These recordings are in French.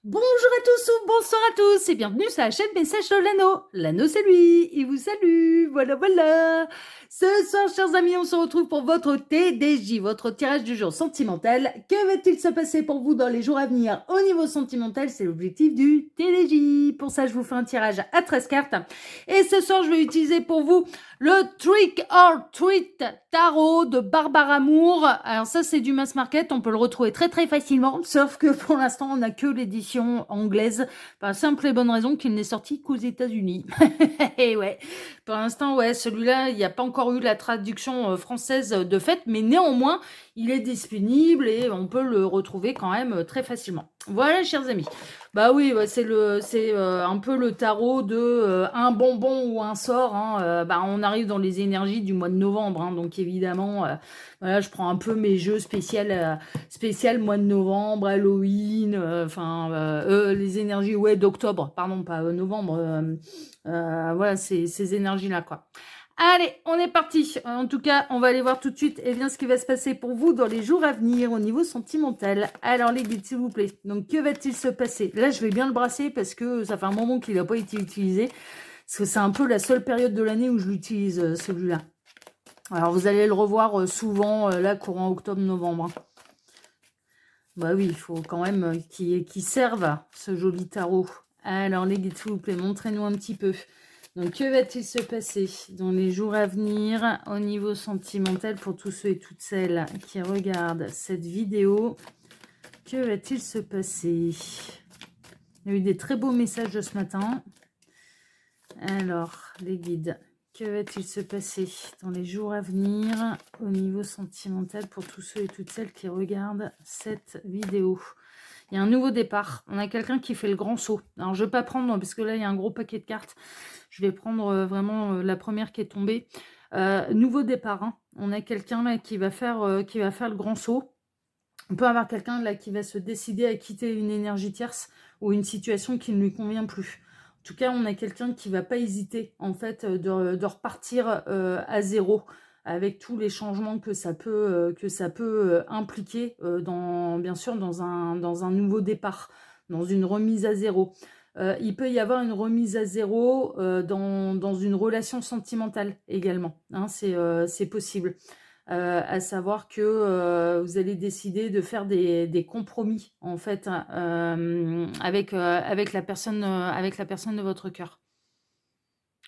Bonjour à tous ou bonsoir à tous et bienvenue sur la chaîne Message de l'Anneau. L'Anneau c'est lui, il vous salue, voilà. Ce soir chers amis, on se retrouve pour votre TDJ, votre tirage du jour sentimental. Que va-t-il se passer pour vous dans les jours à venir au niveau sentimental? C'est l'objectif du TDJ. Pour ça je vous fais un tirage à 13 cartes. Et ce soir je vais utiliser pour vous le Trick or Treat Tarot de Barbara Moore. Alors ça c'est du mass market, on peut le retrouver très facilement, sauf que pour l'instant on n'a que l'édition anglaise, par la simple et bonne raison qu'il n'est sorti qu'aux États-Unis. Et ouais, pour l'instant ouais, celui-là il n'y a pas encore eu la traduction française de fait, mais néanmoins il est disponible et on peut le retrouver quand même très facilement. Voilà chers amis. Bah oui, ouais, c'est un peu le tarot de un bonbon ou un sort. Hein, bah on arrive dans les énergies du mois de novembre, hein, donc évidemment, voilà, je prends un peu mes jeux spécial mois de novembre, Halloween, les énergies d'octobre, pardon, pas novembre. Voilà, ces énergies-là quoi. Allez, on est parti. En tout cas, on va aller voir tout de suite ce qui va se passer pour vous dans les jours à venir au niveau sentimental. Alors les guides, s'il vous plaît. Donc, que va-t-il se passer? Là, je vais bien le brasser parce que ça fait un moment qu'il n'a pas été utilisé. Parce que c'est un peu la seule période de l'année où je l'utilise, celui-là. Alors, vous allez le revoir souvent, là, courant octobre-novembre. Bah oui, il faut quand même qu'il serve ce joli tarot. Alors les guides, s'il vous plaît, montrez-nous un petit peu. Donc, que va-t-il se passer dans les jours à venir au niveau sentimental pour tous ceux et toutes celles qui regardent cette vidéo? Que va-t-il se passer? Il y a eu des très beaux messages de ce matin. Alors, les guides, que va-t-il se passer dans les jours à venir au niveau sentimental pour tous ceux et toutes celles qui regardent cette vidéo? Il y a un nouveau départ. On a quelqu'un qui fait le grand saut. Alors, je ne vais pas prendre, parce que là, il y a un gros paquet de cartes. Je vais prendre vraiment la première qui est tombée. Nouveau départ. Hein. On a quelqu'un là qui va faire le grand saut. On peut avoir quelqu'un là qui va se décider à quitter une énergie tierce ou une situation qui ne lui convient plus. En tout cas, on a quelqu'un qui ne va pas hésiter en fait de repartir à zéro, avec tous les changements que ça peut impliquer bien sûr dans un nouveau départ, dans une remise à zéro. Il peut y avoir une remise à zéro dans une relation sentimentale également, hein, c'est possible. À savoir que vous allez décider de faire des compromis en fait avec la personne de votre cœur.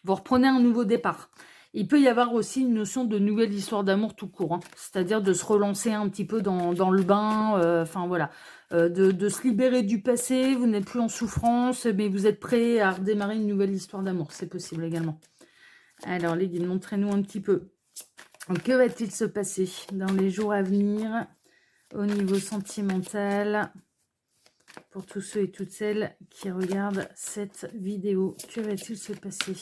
Vous reprenez un nouveau départ. Il peut y avoir aussi une notion de nouvelle histoire d'amour tout court, hein. C'est-à-dire de se relancer un petit peu dans le bain, voilà, de se libérer du passé, vous n'êtes plus en souffrance, mais vous êtes prêt à redémarrer une nouvelle histoire d'amour, c'est possible également. Alors les guides, montrez-nous un petit peu. Que va-t-il se passer dans les jours à venir au niveau sentimental pour tous ceux et toutes celles qui regardent cette vidéo? Que va-t-il se passer?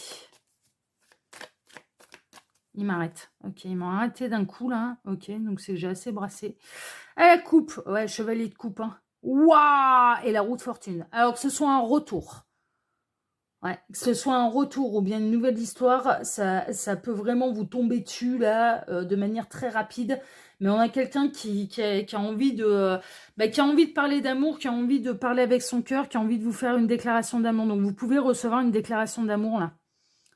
Il m'arrête. Ok, il m'a arrêté d'un coup, là. Ok, donc c'est que j'ai assez brassé. À la coupe. Ouais, chevalier de coupe. Hein. Waouh! Et la roue de fortune. Alors que ce soit un retour. Ouais, que ce soit un retour ou bien une nouvelle histoire, ça peut vraiment vous tomber dessus, là, de manière très rapide. Mais on a quelqu'un qui a envie qui a envie de parler d'amour, qui a envie de parler avec son cœur, qui a envie de vous faire une déclaration d'amour. Donc, vous pouvez recevoir une déclaration d'amour, là.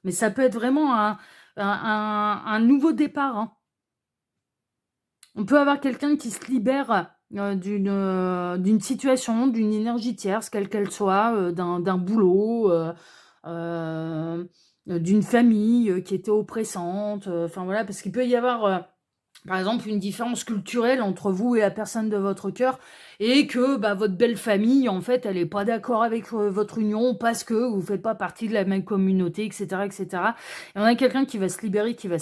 Mais ça peut être vraiment un nouveau départ. Hein. On peut avoir quelqu'un qui se libère d'une situation, d'une énergie tierce, quelle qu'elle soit, d'un boulot, d'une famille qui était oppressante. Enfin voilà, parce qu'il peut y avoir... par exemple, une différence culturelle entre vous et la personne de votre cœur, et que votre belle famille, en fait, elle n'est pas d'accord avec votre union parce que vous ne faites pas partie de la même communauté, etc., etc. Et on a quelqu'un qui va se libérer, qui va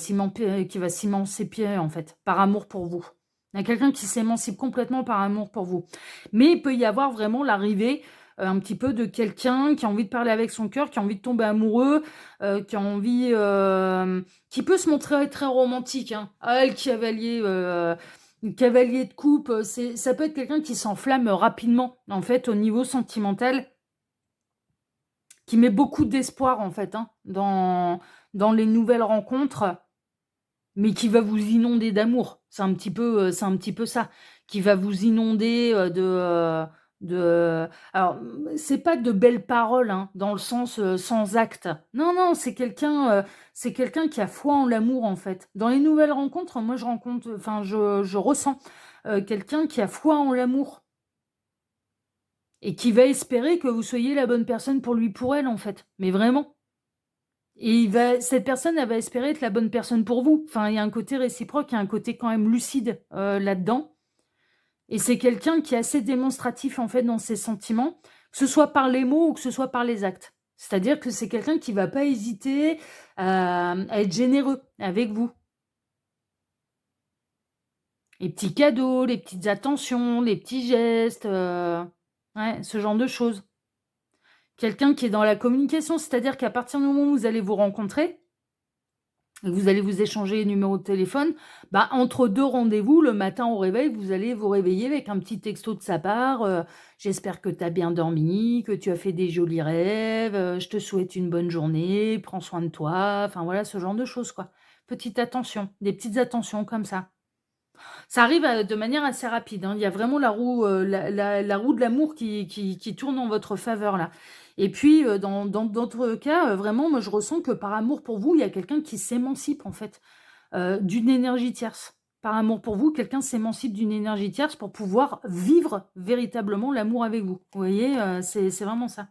s'émanciper, en fait, par amour pour vous. Il y a quelqu'un qui s'émancipe complètement par amour pour vous. Mais il peut y avoir vraiment l'arrivée un petit peu de quelqu'un qui a envie de parler avec son cœur, qui a envie de tomber amoureux, qui a envie... qui peut se montrer très romantique. Hein. Ah, le cavalier de coupe, ça peut être quelqu'un qui s'enflamme rapidement, en fait, au niveau sentimental, qui met beaucoup d'espoir, en fait, hein, dans les nouvelles rencontres, mais qui va vous inonder d'amour. C'est un petit peu ça. Qui va vous inonder Alors, c'est pas de belles paroles, hein, dans le sens sans acte. Non, non, c'est quelqu'un qui a foi en l'amour, en fait. Dans les nouvelles rencontres, moi, je ressens quelqu'un qui a foi en l'amour et qui va espérer que vous soyez la bonne personne pour lui, pour elle, en fait. Mais vraiment. Et cette personne, elle va espérer être la bonne personne pour vous. Enfin, il y a un côté réciproque, il y a un côté quand même lucide là-dedans. Et c'est quelqu'un qui est assez démonstratif, en fait, dans ses sentiments, que ce soit par les mots ou que ce soit par les actes. C'est-à-dire que c'est quelqu'un qui va pas hésiter à être généreux avec vous. Les petits cadeaux, les petites attentions, les petits gestes, ouais, ce genre de choses. Quelqu'un qui est dans la communication, c'est-à-dire qu'à partir du moment où vous allez vous rencontrer, vous allez vous échanger les numéros de téléphone, bah, entre 2 rendez-vous, le matin au réveil, vous allez vous réveiller avec un petit texto de sa part, «J'espère que tu as bien dormi, que tu as fait des jolis rêves, je te souhaite une bonne journée, prends soin de toi», enfin voilà, ce genre de choses, quoi. Petite attention, des petites attentions comme ça. Ça arrive de manière assez rapide, hein. Il y a vraiment la roue, la roue de l'amour qui tourne en votre faveur là. Et puis, dans d'autres cas, vraiment, moi je ressens que par amour pour vous, il y a quelqu'un qui s'émancipe en fait, d'une énergie tierce. Par amour pour vous, quelqu'un s'émancipe d'une énergie tierce pour pouvoir vivre véritablement l'amour avec vous. Vous voyez, c'est vraiment ça.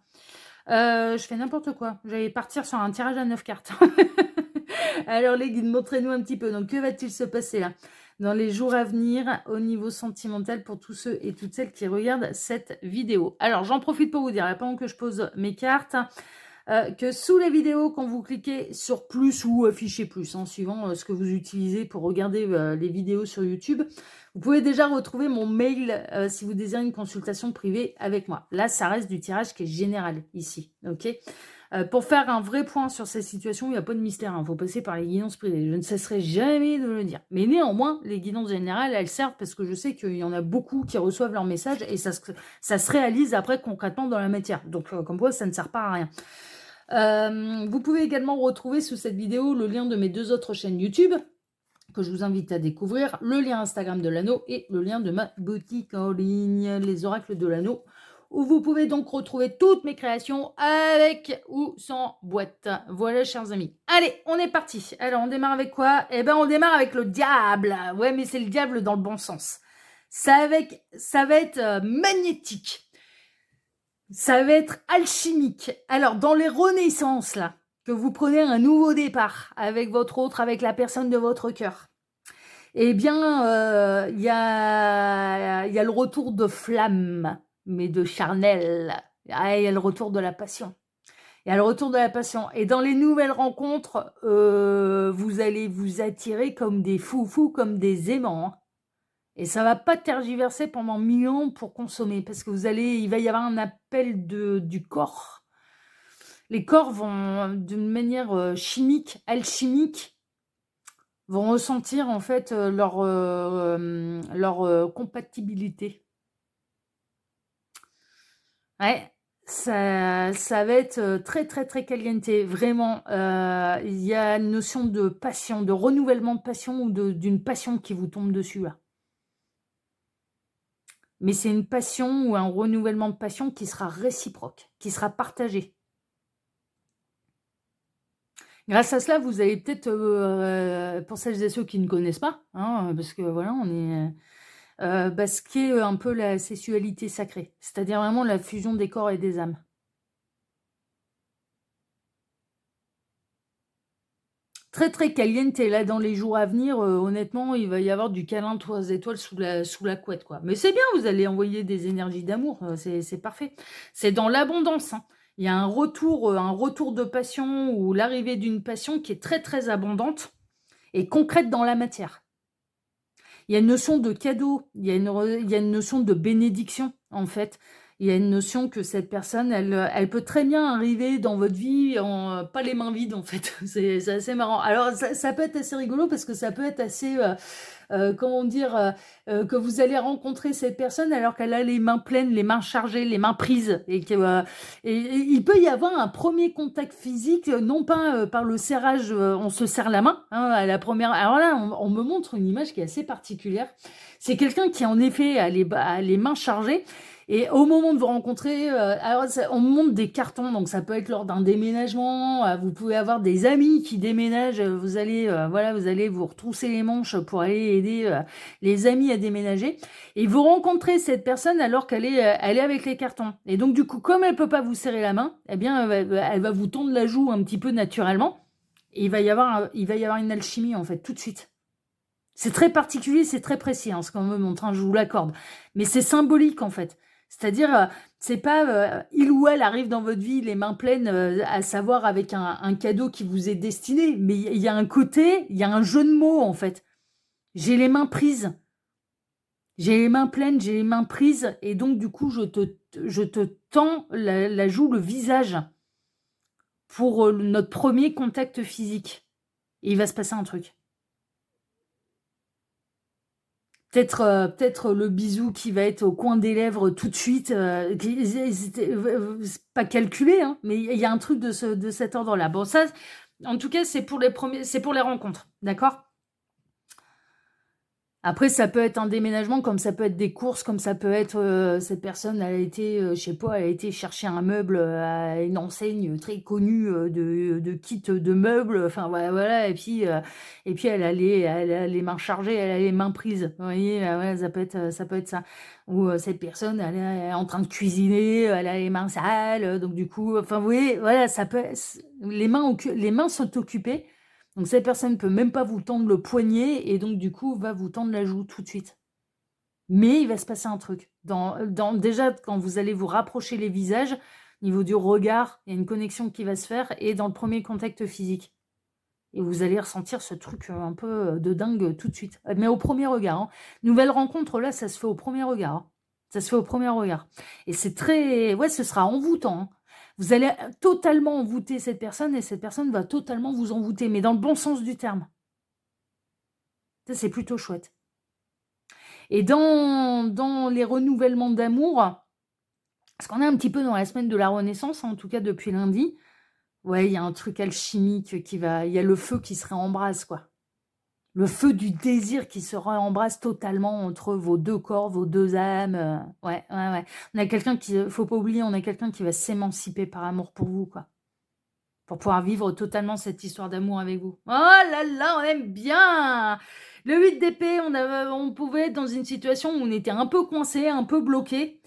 Je fais n'importe quoi. J'allais partir sur un tirage à 9 cartes. Alors les guides, montrez-nous un petit peu. Donc, que va-t-il se passer là dans les jours à venir au niveau sentimental pour tous ceux et toutes celles qui regardent cette vidéo? Alors, j'en profite pour vous dire, pendant que je pose mes cartes, que sous les vidéos, quand vous cliquez sur plus ou afficher plus, hein, suivant ce que vous utilisez pour regarder les vidéos sur YouTube, vous pouvez déjà retrouver mon mail si vous désirez une consultation privée avec moi. Là, ça reste du tirage qui est général ici, ok? Pour faire un vrai point sur cette situation, il n'y a pas de mystère, il faut passer par les guidances privées. Je ne cesserai jamais de le dire. Mais néanmoins, les guidances générales, elles servent parce que je sais qu'il y en a beaucoup qui reçoivent leurs messages et ça se réalise après concrètement dans la matière. Donc, comme quoi, ça ne sert pas à rien. Vous pouvez également retrouver sous cette vidéo le lien de mes 2 autres chaînes YouTube que je vous invite à découvrir, le lien Instagram de l'anneau et le lien de ma boutique en ligne, les oracles de l'anneau, où vous pouvez donc retrouver toutes mes créations avec ou sans boîte. Voilà, chers amis. Allez, on est parti. Alors, on démarre avec quoi? Eh ben, on démarre avec le diable. Ouais, mais c'est le diable dans le bon sens. Ça va être magnétique. Ça va être alchimique. Alors, dans les renaissances, là, que vous prenez un nouveau départ avec votre autre, avec la personne de votre cœur, eh bien, il y a le retour de flamme, mais de charnel. Ah, il y a le retour de la passion. Il y a le retour de la passion. Et dans les nouvelles rencontres, vous allez vous attirer comme des fous, comme des aimants, hein. Et ça va pas tergiverser pendant 1000 ans pour consommer, parce que il va y avoir un appel du corps. Les corps vont, d'une manière chimique, alchimique, vont ressentir en fait leur compatibilité. Ouais, ça va être très très très caliente, vraiment. Il y a une notion de passion, de renouvellement de passion ou d'une passion qui vous tombe dessus là. Mais c'est une passion ou un renouvellement de passion qui sera réciproque, qui sera partagé. Grâce à cela, vous allez peut-être, pour celles et ceux qui ne connaissent pas, hein, parce que voilà, on est... ce qui est un peu la sexualité sacrée, c'est-à-dire vraiment la fusion des corps et des âmes. Très très caliente, et là dans les jours à venir, honnêtement, il va y avoir du câlin 3 étoiles sous la couette, quoi. Mais c'est bien, vous allez envoyer des énergies d'amour, c'est parfait. C'est dans l'abondance, hein. Il y a un retour de passion ou l'arrivée d'une passion qui est très très abondante et concrète dans la matière. Il y a une notion de cadeau, il y a une notion de bénédiction, en fait. Il y a une notion que cette personne, elle peut très bien arriver dans votre vie pas les mains vides, en fait. C'est assez marrant. Alors, ça peut être assez rigolo parce que ça peut être assez... comment dire, que vous allez rencontrer cette personne alors qu'elle a les mains pleines, les mains chargées, les mains prises. Et il peut y avoir un premier contact physique, non pas par le serrage, on se serre la main, hein, à la première. Alors là, on me montre une image qui est assez particulière. C'est quelqu'un qui, en effet, a les mains chargées Et au moment de vous rencontrer, alors on monte des cartons, donc ça peut être lors d'un déménagement, vous pouvez avoir des amis qui déménagent, vous allez voilà, vous allez vous retrousser les manches pour aller aider les amis à déménager, et vous rencontrez cette personne alors elle est avec les cartons. Et donc du coup, comme elle peut pas vous serrer la main, eh bien elle va vous tendre la joue un petit peu naturellement, et il va y avoir une alchimie en fait tout de suite. C'est très particulier, c'est très précis, hein, ce qu'on me montre, hein, je vous l'accorde. Mais c'est symbolique, en fait. C'est-à-dire, c'est pas il ou elle arrive dans votre vie les mains pleines, à savoir avec un cadeau qui vous est destiné, mais il y a un côté, il y a un jeu de mots, en fait. J'ai les mains prises. J'ai les mains pleines, j'ai les mains prises, et donc, du coup, je te tends la joue, le visage, pour notre premier contact physique. Et il va se passer un truc. Peut-être le bisou qui va être au coin des lèvres tout de suite, c'est pas calculé, hein, mais il y a un truc de cet ordre-là. Bon, ça, en tout cas, c'est pour les rencontres, d'accord? Après, ça peut être un déménagement, comme ça peut être des courses, comme ça peut être cette personne, elle a été, je sais pas, elle a été chercher un meuble à une enseigne très connue de kits de meubles, enfin voilà, et puis elle a les mains chargées, elle a les mains prises. Vous voyez, ouais, ça peut être ça. Ou cette personne, elle est en train de cuisiner, elle a les mains sales, donc du coup, enfin vous voyez, voilà, les mains sont occupées. Donc cette personne peut même pas vous tendre le poignet et donc du coup va vous tendre la joue tout de suite. Mais il va se passer un truc. Déjà, quand vous allez vous rapprocher les visages, au niveau du regard, il y a une connexion qui va se faire, et dans le premier contact physique. Et vous allez ressentir ce truc un peu de dingue tout de suite. Mais au premier regard, hein. Nouvelle rencontre, là, ça se fait au premier regard, hein. Ça se fait au premier regard. Et c'est très... Ouais, ce sera envoûtant, hein. Vous allez totalement envoûter cette personne, et cette personne va totalement vous envoûter, mais dans le bon sens du terme. Ça, c'est plutôt chouette. Et dans les renouvellements d'amour, parce qu'on est un petit peu dans la semaine de la Renaissance, hein, en tout cas depuis lundi, ouais, il y a un truc alchimique qui va... Il y a le feu qui se réembrase, quoi. Le feu du désir qui se réembrase totalement entre vos deux corps, vos deux âmes. Ouais, ouais, ouais. On a quelqu'un qui... Faut pas oublier, on a quelqu'un qui va s'émanciper par amour pour vous, quoi. Pour pouvoir vivre totalement cette histoire d'amour avec vous. Oh là là, on aime bien. Le 8 d'épée, on pouvait être dans une situation où on était un peu coincé, un peu bloqué.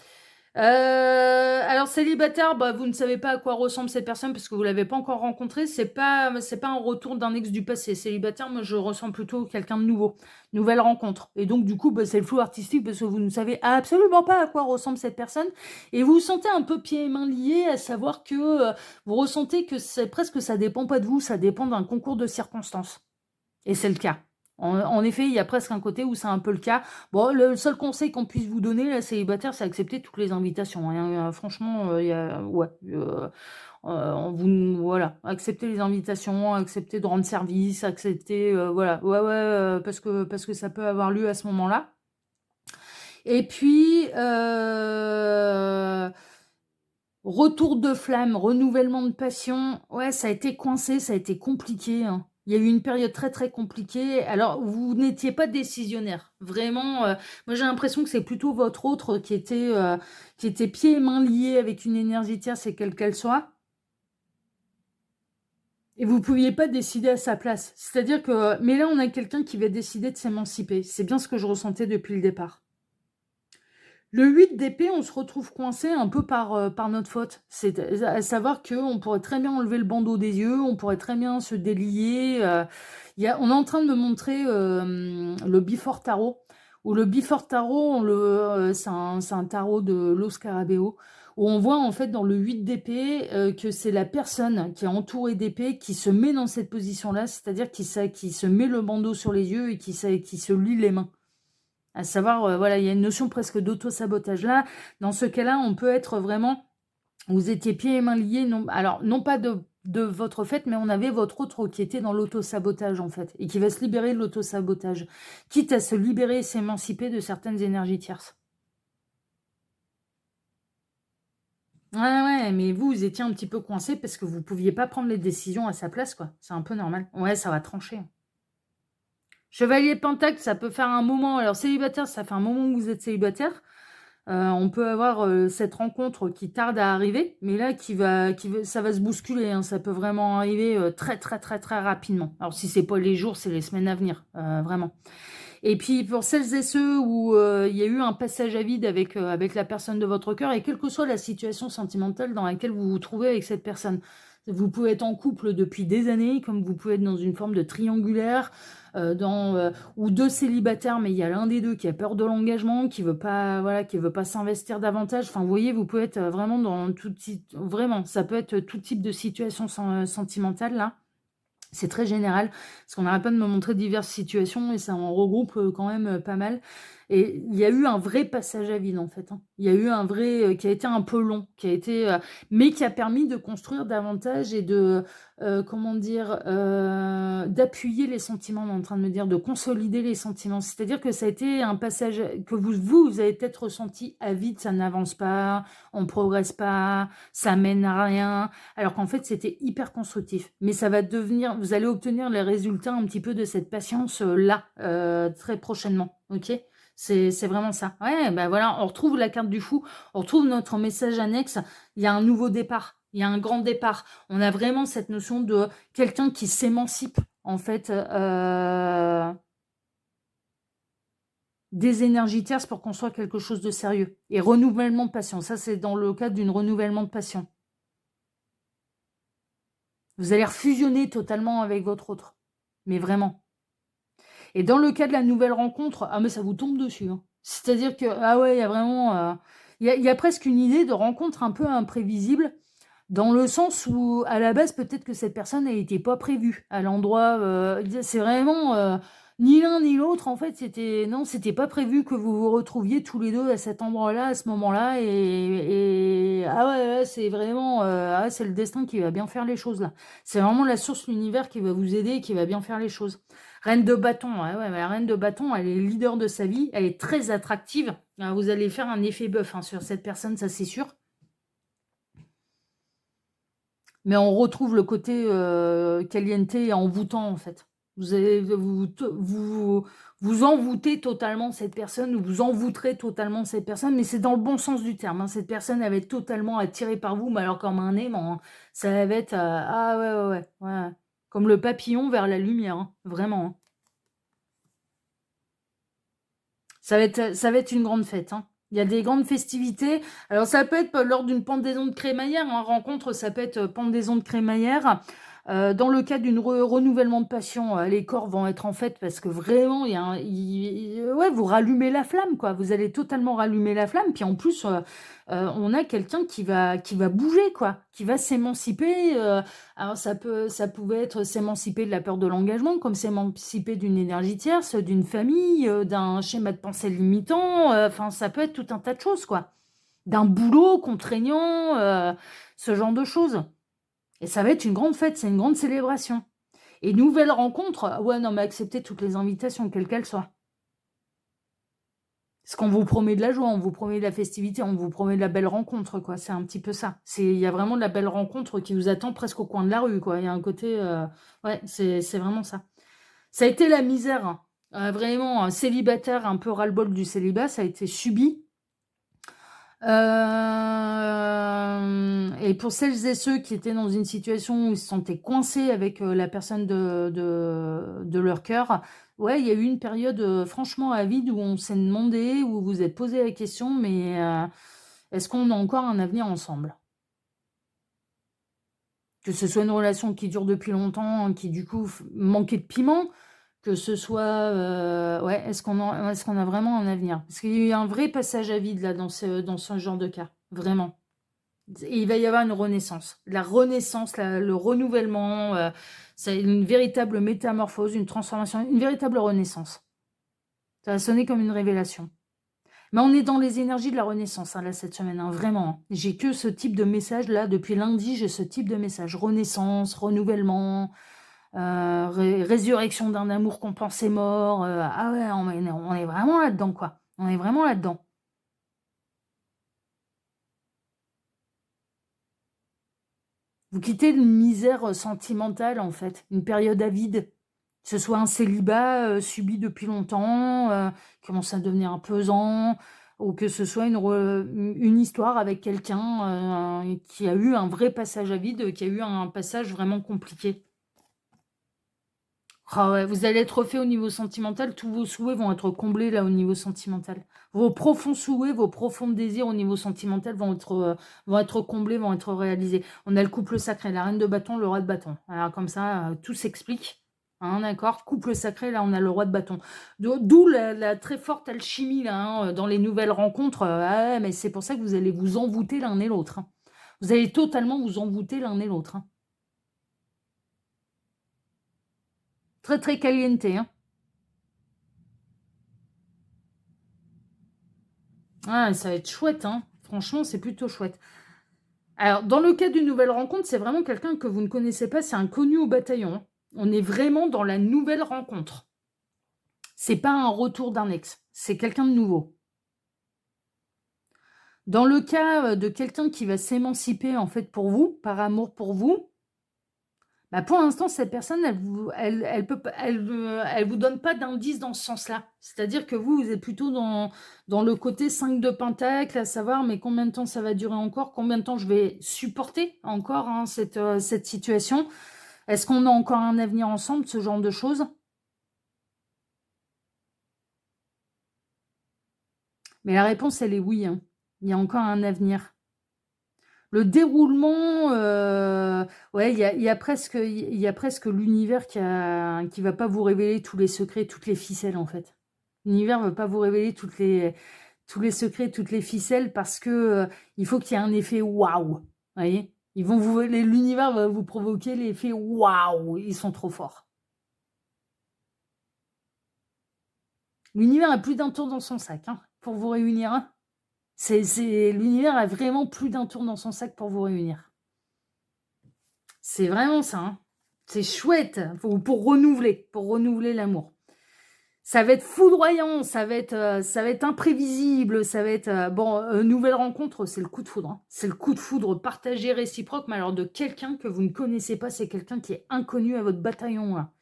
Alors célibataire, bah, vous ne savez pas à quoi ressemble cette personne parce que vous l'avez pas encore rencontrée. C'est pas un retour d'un ex du passé. Célibataire, moi je ressens plutôt quelqu'un de nouveau, nouvelle rencontre. Et donc du coup, bah, c'est le flou artistique parce que vous ne savez absolument pas à quoi ressemble cette personne et vous vous sentez un peu pieds et mains liés, à savoir que vous ressentez que c'est presque ça dépend pas de vous, ça dépend d'un concours de circonstances. Et c'est le cas. En effet, il y a presque un côté où c'est un peu le cas. Bon, le seul conseil qu'on puisse vous donner, là, célibataire, c'est accepter toutes les invitations, hein. Franchement, ouais, voilà, accepter les invitations, accepter de rendre service, accepter, voilà, ouais, ouais, parce que ça peut avoir lieu à ce moment-là. Et puis, retour de flamme, renouvellement de passion, ouais, ça a été coincé, ça a été compliqué, hein. Il y a eu une période très très compliquée. Alors, vous n'étiez pas décisionnaire. Vraiment, moi j'ai l'impression que c'est plutôt votre autre qui était pieds et mains liés avec une énergie tierce, et quelle qu'elle soit. Et vous ne pouviez pas décider à sa place. C'est-à-dire que... Mais là, on a quelqu'un qui va décider de s'émanciper. C'est bien ce que je ressentais depuis le départ. Le 8 d'épée, on se retrouve coincé un peu par notre faute. C'est à savoir qu'on pourrait très bien enlever le bandeau des yeux, on pourrait très bien se délier. On est en train de me montrer le Before Tarot. Où le Before Tarot, c'est un tarot de Los Scarabeo, où on voit en fait dans le 8 d'épée que c'est la personne qui est entourée d'épée qui se met dans cette position-là, c'est-à-dire qui se met le bandeau sur les yeux et qui se lie les mains. À savoir, voilà, il y a une notion presque d'auto-sabotage. Là, dans ce cas-là, on peut être vraiment... Vous étiez pieds et mains liés, alors non pas de votre fait, mais on avait votre autre qui était dans l'auto-sabotage, en fait, et qui va se libérer de l'auto-sabotage, quitte à se libérer et s'émanciper de certaines énergies tierces. Ouais, ouais, mais vous étiez un petit peu coincé parce que vous ne pouviez pas prendre les décisions à sa place, quoi. C'est un peu normal. Ouais, ça va trancher. Chevalier Pentacle, ça peut faire un moment... Alors, célibataire, ça fait un moment que vous êtes célibataire. On peut avoir cette rencontre qui tarde à arriver, mais là, ça va se bousculer, hein, ça peut vraiment arriver très, très, très, très rapidement. Alors, si c'est pas les jours, c'est les semaines à venir, vraiment. Et puis, pour celles et ceux où il y a eu un passage à vide avec la personne de votre cœur, et quelle que soit la situation sentimentale dans laquelle vous vous trouvez avec cette personne, vous pouvez être en couple depuis des années, comme vous pouvez être dans une forme de triangulaire, ou deux célibataires, mais il y a l'un des deux qui a peur de l'engagement, qui veut pas, voilà, qui veut pas s'investir davantage. Enfin, vous voyez, vous pouvez être vraiment dans tout type, vraiment, ça peut être tout type de situation sentimentale là. C'est très général, parce qu'on n'arrête pas de me montrer diverses situations et ça en regroupe quand même pas mal. Et il y a eu un vrai passage à vide en fait, hein. Il y a eu un vrai qui a été un peu long, mais qui a permis de construire davantage et de comment dire d'appuyer les sentiments. On est en train de me dire de consolider les sentiments. C'est-à-dire que ça a été un passage que vous avez peut-être ressenti à vide, ça n'avance pas, on progresse pas, ça mène à rien. Alors qu'en fait, c'était hyper constructif. Mais ça va devenir, vous allez obtenir les résultats un petit peu de cette patience là, très prochainement. Ok? C'est vraiment ça. Ouais, ben voilà, on retrouve la carte du fou, on retrouve notre message annexe. Il y a un nouveau départ, il y a un grand départ. On a vraiment cette notion de quelqu'un qui s'émancipe, en fait, des énergies tierces pour construire quelque chose de sérieux. Et renouvellement de passion. Ça, c'est dans le cadre d'une renouvellement de passion. Vous allez refusionner totalement avec votre autre. Mais vraiment. Et dans le cas de la nouvelle rencontre, ah mais ça vous tombe dessus, hein. C'est-à-dire que, ah ouais, il y a vraiment... il y a presque une idée de rencontre un peu imprévisible, dans le sens où, à la base, peut-être que cette personne n'était pas prévue à l'endroit. C'est vraiment ni l'un ni l'autre, en fait. Non, c'était pas prévu que vous vous retrouviez tous les deux à cet endroit-là, à ce moment-là. Ah ouais, c'est vraiment, c'est le destin qui va bien faire les choses là. C'est vraiment la source, l'univers qui va vous aider et qui va bien faire les choses. Reine de bâton, ouais, mais la reine de bâton, elle est leader de sa vie, elle est très attractive. Alors, vous allez faire un effet bœuf hein, sur cette personne, ça c'est sûr. Mais on retrouve le côté caliente et envoûtant, en fait. Vous envoûtez totalement cette personne, ou vous envoûterez totalement cette personne, mais c'est dans le bon sens du terme, hein. Cette personne, elle va être totalement attirée par vous, mais alors comme un aimant, hein. Ça va être... ah ouais. Comme le papillon vers la lumière, hein. Vraiment, hein. Ça va être une grande fête, hein. Il y a des grandes festivités. Alors, ça peut être lors d'une pendaison de crémaillère. Hein. Rencontre, ça peut être pendaison de crémaillère. Dans le cas d'une renouvellement de passion, les corps vont être en fête parce que vraiment, ouais, vous rallumez la flamme, quoi. Vous allez totalement rallumer la flamme. Puis en plus, on a quelqu'un qui va bouger, quoi, qui va s'émanciper. Alors ça pouvait être s'émanciper de la peur de l'engagement, comme s'émanciper d'une énergie tierce, d'une famille, d'un schéma de pensée limitant. Enfin, ça peut être tout un tas de choses, quoi. D'un boulot contraignant, ce genre de choses. Et ça va être une grande fête, c'est une grande célébration. Et nouvelle rencontre, ouais, non, mais acceptez toutes les invitations, quelles qu'elles soient. Parce qu'on vous promet de la joie, on vous promet de la festivité, on vous promet de la belle rencontre, quoi. C'est un petit peu ça. Il y a vraiment de la belle rencontre qui vous attend presque au coin de la rue, quoi. Il y a un côté... ouais, c'est vraiment ça. Ça a été la misère, hein. Vraiment, célibataire, un peu ras-le-bol du célibat, ça a été subi. Et pour celles et ceux qui étaient dans une situation où ils se sentaient coincés avec la personne de leur cœur, ouais, il y a eu une période franchement avide où on s'est demandé, où vous êtes posé la question, mais est-ce qu'on a encore un avenir ensemble? Que ce soit une relation qui dure depuis longtemps, qui du coup manquait de piment, que ce soit, ouais, est-ce qu'on a vraiment un avenir? Parce qu'il y a eu un vrai passage à vide là dans ce genre de cas, vraiment. Et il va y avoir une renaissance. La renaissance, le renouvellement, c'est une véritable métamorphose, une transformation, une véritable renaissance. Ça va sonner comme une révélation. Mais on est dans les énergies de la renaissance, hein, là, cette semaine, hein, vraiment. J'ai que ce type de message, là, depuis lundi, j'ai ce type de message. Renaissance, renouvellement, résurrection d'un amour qu'on pensait mort. Ah ouais, on est vraiment là-dedans, quoi. On est vraiment là-dedans. Vous quittez une misère sentimentale, en fait, une période à vide. Que ce soit un célibat subi depuis longtemps, qui commence à devenir pesant, ou que ce soit une histoire avec quelqu'un qui a eu un vrai passage à vide, qui a eu un passage vraiment compliqué. Ah ouais, vous allez être refait au niveau sentimental, tous vos souhaits vont être comblés là au niveau sentimental. Vos profonds souhaits, vos profonds désirs au niveau sentimental vont être comblés, vont être réalisés. On a le couple sacré, la reine de bâton, le roi de bâton. Alors comme ça, tout s'explique. Hein, d'accord? Couple sacré, là on a le roi de bâton. D'où la très forte alchimie là, hein, dans les nouvelles rencontres. Ah ouais, mais c'est pour ça que vous allez vous envoûter l'un et l'autre. Hein. Vous allez totalement vous envoûter l'un et l'autre. Hein. Très très caliente. Hein. Ah, ça va être chouette, hein. Franchement, c'est plutôt chouette. Alors, dans le cas d'une nouvelle rencontre, c'est vraiment quelqu'un que vous ne connaissez pas, c'est un connu au bataillon. Hein. On est vraiment dans la nouvelle rencontre. C'est pas un retour d'un ex, c'est quelqu'un de nouveau. Dans le cas de quelqu'un qui va s'émanciper en fait pour vous, par amour pour vous, bah pour l'instant, cette personne, elle vous donne pas d'indice dans ce sens-là. C'est-à-dire que vous êtes plutôt dans le côté 5 de pentacle, à savoir, mais combien de temps ça va durer encore, combien de temps je vais supporter encore hein, cette situation. Est-ce qu'on a encore un avenir ensemble, ce genre de choses? Mais la réponse, elle est oui. Hein. Il y a encore un avenir. Le déroulement, ouais, il y a presque l'univers qui va pas vous révéler tous les secrets, toutes les ficelles en fait. L'univers ne veut pas vous révéler tous les secrets, toutes les ficelles parce que il faut qu'il y ait un effet waouh. Voyez, l'univers va vous provoquer l'effet waouh. Ils sont trop forts. L'univers a plus d'un tour dans son sac hein, pour vous réunir. Hein. L'univers a vraiment plus d'un tour dans son sac pour vous réunir. C'est vraiment ça. Hein. C'est chouette pour renouveler l'amour. Ça va être foudroyant, ça va être imprévisible, ça va être nouvelle rencontre, c'est le coup de foudre. Hein. C'est le coup de foudre partagé réciproque, mais alors de quelqu'un que vous ne connaissez pas, c'est quelqu'un qui est inconnu à votre bataillon. Là.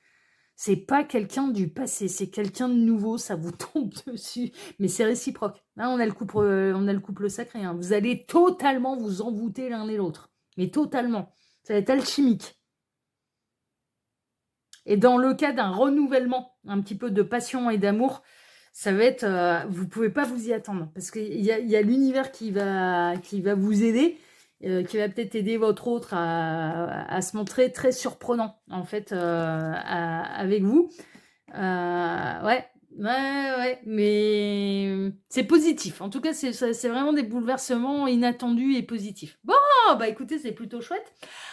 C'est pas quelqu'un du passé, c'est quelqu'un de nouveau, ça vous tombe dessus, mais c'est réciproque. Là, on a le couple sacré. Hein. Vous allez totalement vous envoûter l'un et l'autre, mais totalement. Ça va être alchimique. Et dans le cas d'un renouvellement, un petit peu de passion et d'amour, ça va être, vous pouvez pas vous y attendre, parce qu'il y a l'univers qui va vous aider, qui va peut-être aider votre autre à se montrer très surprenant, en fait, avec vous. Ouais, mais c'est positif. En tout cas, c'est vraiment des bouleversements inattendus et positifs. Bon, bah écoutez, c'est plutôt chouette.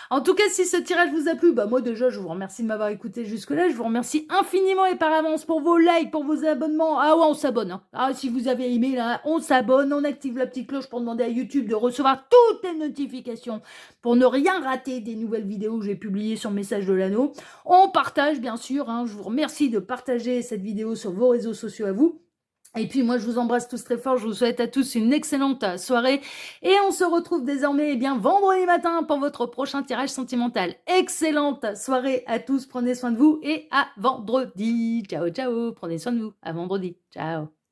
En tout cas, si ce tirage vous a plu, bah moi déjà, je vous remercie de m'avoir écouté jusque-là. Je vous remercie infiniment et par avance pour vos likes, pour vos abonnements. Ah ouais, on s'abonne. Hein. Ah, si vous avez aimé, là, on s'abonne, on active la petite cloche pour demander à YouTube de recevoir toutes les notifications pour ne rien rater des nouvelles vidéos que j'ai publiées sur Message de l'Anneau. On partage, bien sûr. Hein. Je vous remercie de partager cette vidéo sur vos réseaux sociaux à vous. Et puis moi, je vous embrasse tous très fort. Je vous souhaite à tous une excellente soirée. Et on se retrouve désormais eh bien, vendredi matin pour votre prochain tirage sentimental. Excellente soirée à tous. Prenez soin de vous et à vendredi. Ciao, ciao. Prenez soin de vous. À vendredi. Ciao.